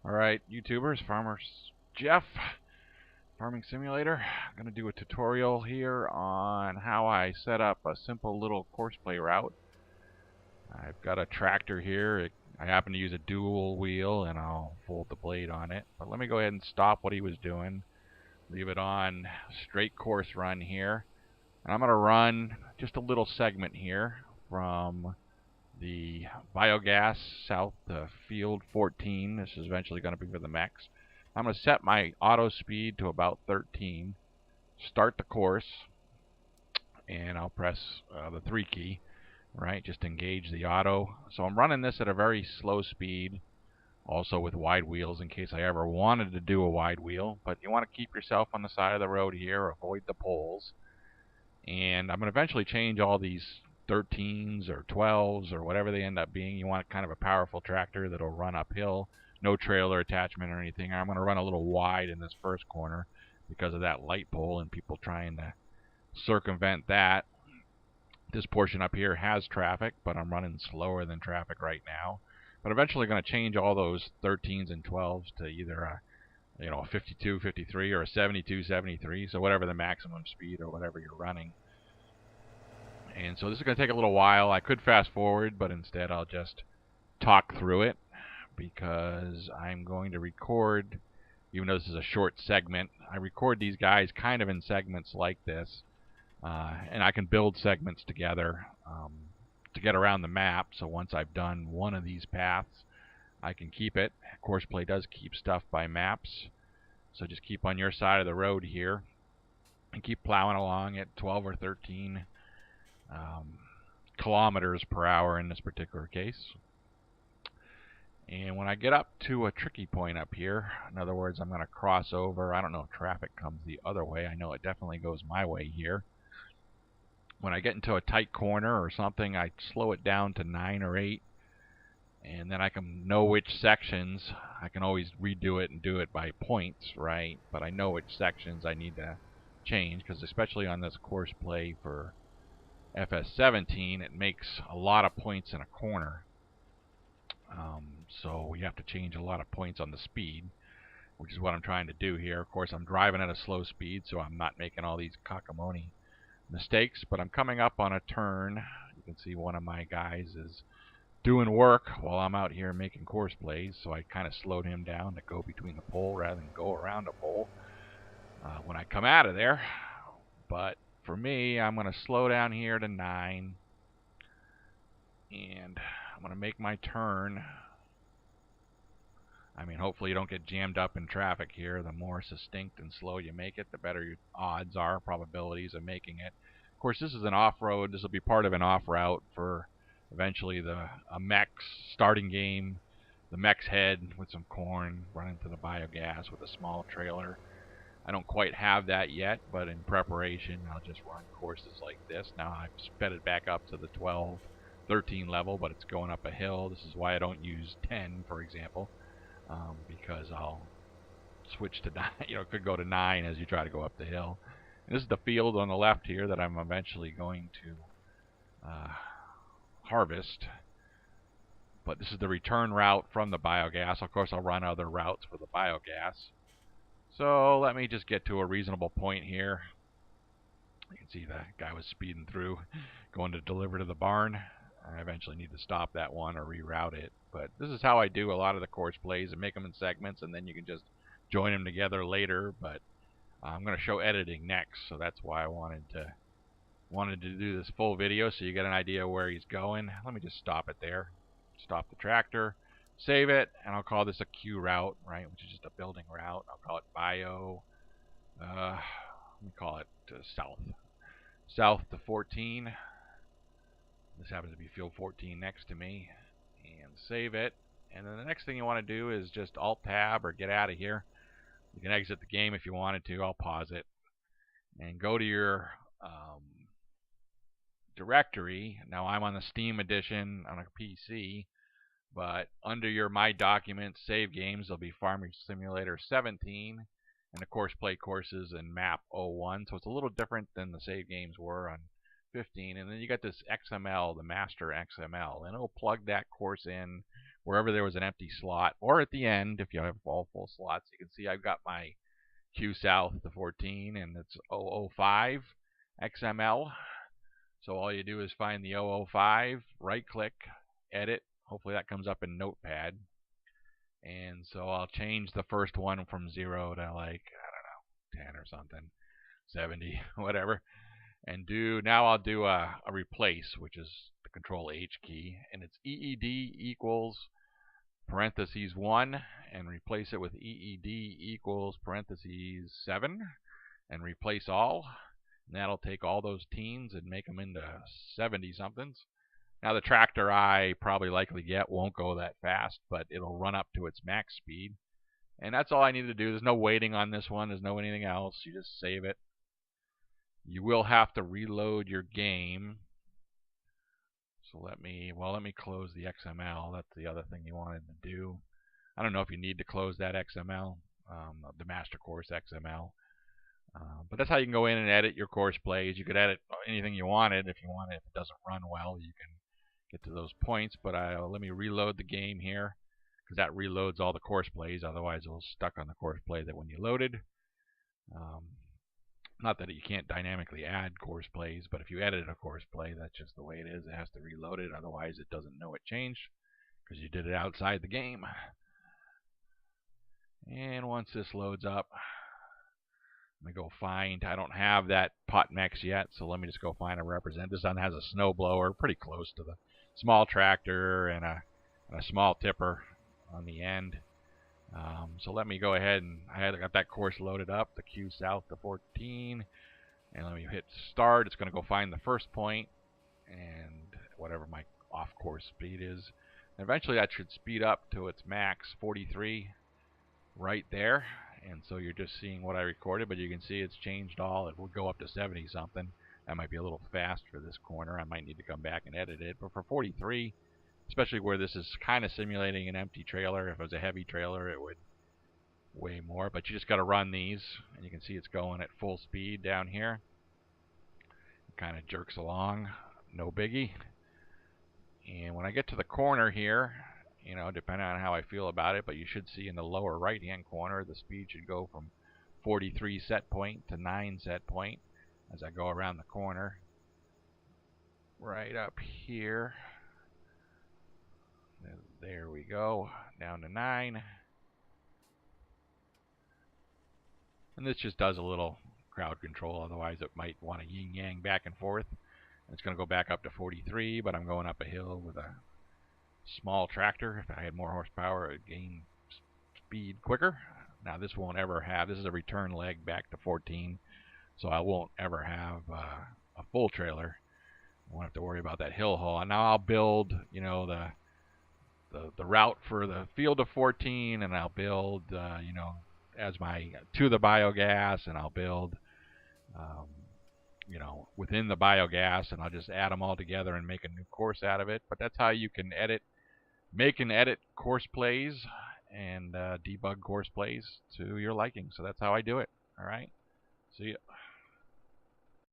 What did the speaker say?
Alright, YouTubers, Farmers Jeff, Farming Simulator. I'm going to do a tutorial here on how I set up a simple little Courseplay route. I've got a tractor here. I happen to use a dual wheel, and I'll fold the blade on it. But let me go ahead and stop what he was doing. Leave it on straight course run here. And I'm going to run just a little segment here from the biogas south to field 14. This is eventually going to be for the mechs. I'm going to set my auto speed to about 13, start the course, and I'll press the 3 key, right, just engage the auto. So I'm running this at a very slow speed, also with wide wheels in case I ever wanted to do a wide wheel. But you want to keep yourself on the side of the road here, avoid the poles. And I'm going to eventually change all these 13s or 12s or whatever they end up being. You want kind of a powerful tractor that'll run uphill, no trailer attachment or anything. I'm going to run a little wide in this first corner because of that light pole and people trying to circumvent that. This portion up here has traffic, but I'm running slower than traffic right now. But eventually going to change all those 13s and 12s to either a 52, 53 or a 72, 73, so whatever the maximum speed or whatever you're running. And so this is going to take a little while. I could fast forward, but instead I'll just talk through it because I'm going to record, even though this is a short segment, I record these guys kind of in segments like this. And I can build segments together to get around the map. So once I've done one of these paths, I can keep it. Courseplay does keep stuff by maps. So just keep on your side of the road here and keep plowing along at 12 or 13 kilometers per hour in this particular case. And when I get up to a tricky point up here, in other words, I'm going to cross over. I don't know if traffic comes the other way. I know it definitely goes my way here. When I get into a tight corner or something, I slow it down to 9 or 8. And then I can know which sections. I can always redo it and do it by points, right? But I know which sections I need to change, because especially on this Courseplay for FS17, it makes a lot of points in a corner. So you have to change a lot of points on the speed, which is what I'm trying to do here. Of course, I'm driving at a slow speed, so I'm not making all these cockamamie mistakes, but I'm coming up on a turn. You can see one of my guys is doing work while I'm out here making Courseplays, so I kind of slowed him down to go between the pole rather than go around a pole when I come out of there. But for me, I'm going to slow down here to 9, and I'm going to make my turn. I mean, hopefully you don't get jammed up in traffic here. The more succinct and slow you make it, the better your odds are, probabilities of making it. Of course, this is an off-road. This will be part of an off-route for eventually a mech's starting game. The mech's head with some corn running to the biogas with a small trailer. I don't quite have that yet, but in preparation, I'll just run courses like this. Now I've sped it back up to the 12, 13 level, but it's going up a hill. This is why I don't use 10, for example. Because I'll switch to 9, it could go to 9 as you try to go up the hill. And this is the field on the left here that I'm eventually going to harvest. But this is the return route from the biogas. Of course, I'll run other routes for the biogas. So let me just get to a reasonable point here. You can see that guy was speeding through, going to deliver to the barn. I eventually need to stop that one or reroute it. But this is how I do a lot of the Courseplays and make them in segments, and then you can just join them together later. But I'm going to show editing next, so that's why I wanted to do this full video so you get an idea where he's going. Let me just stop it there. Stop the tractor, save it, and I'll call this a Q route, right, which is just a building route. I'll call it bio. Let me call it south to 14. This happens to be field 14 next to me, and save it. And then the next thing you want to do is just Alt-Tab or get out of here. You can exit the game if you wanted to. I'll pause it. And go to your directory. Now I'm on the Steam edition on a PC, but under your My Documents, Save Games, there'll be Farming Simulator 17 and the Courseplay courses and Map 01. So it's a little different than the save games were on 15, and then you got this XML, the master XML, and it'll plug that course in wherever there was an empty slot, or at the end if you have all full slots. You can see I've got my Q South to 14, and it's 005 XML. So all you do is find the 005, right click, edit. Hopefully that comes up in Notepad. And so I'll change the first one from 0 to, like, I don't know, 10 or something, 70, whatever. And now I'll do a replace, which is the Control H key, and it's EED equals parentheses 1, and replace it with EED equals parentheses 7, and replace all. And that'll take all those teens and make them into 70-somethings. Now the tractor I probably likely get won't go that fast, but it'll run up to its max speed. And that's all I need to do. There's no waiting on this one. There's no anything else. You just save it. You will have to reload your game. So let me close the XML. That's the other thing you wanted to do. I don't know if you need to close that XML, the master course XML. But that's how you can go in and edit your course plays. You could edit anything you wanted. If it doesn't run well, you can get to those points. But let me reload the game here, because that reloads all the course plays. Otherwise, it was stuck on the course play that when you loaded. Not that you can't dynamically add course plays, but if you edit a course play, that's just the way it is. It has to reload it. Otherwise, it doesn't know it changed because you did it outside the game. And once this loads up, let me go find, I don't have that pot mix yet, so let me just go find a representative. This one has a snow blower, pretty close to the small tractor, and a small tipper on the end. So let me go ahead, and I got that course loaded up, the Q South to 14, and let me hit start. It's going to go find the first point and whatever my off-course speed is. And eventually that should speed up to its max, 43, right there. And so you're just seeing what I recorded, but you can see it's changed all. It will go up to 70-something. That might be a little fast for this corner. I might need to come back and edit it. But for 43, especially where this is kind of simulating an empty trailer, if it was a heavy trailer, it would weigh more. But you just got to run these, and you can see it's going at full speed down here. It kind of jerks along, no biggie. And when I get to the corner here, you know, depending on how I feel about it, but you should see in the lower right-hand corner, the speed should go from 43 set point to 9 set point as I go around the corner. Right up here. There we go, down to 9. And this just does a little crowd control, otherwise it might want to yin-yang back and forth. It's going to go back up to 43, but I'm going up a hill with a small tractor. If I had more horsepower, it would gain speed quicker. Now this won't ever have, this is a return leg back to 14, so I won't ever have a full trailer. I won't have to worry about that hill haul. And now I'll build, you know, the route for the field of 14, and I'll build, you know, as my to the biogas, and I'll build, you know, within the biogas, and I'll just add them all together and make a new course out of it. But that's how you can make and edit course plays and debug course plays to your liking. So that's how I do it. All right. See ya.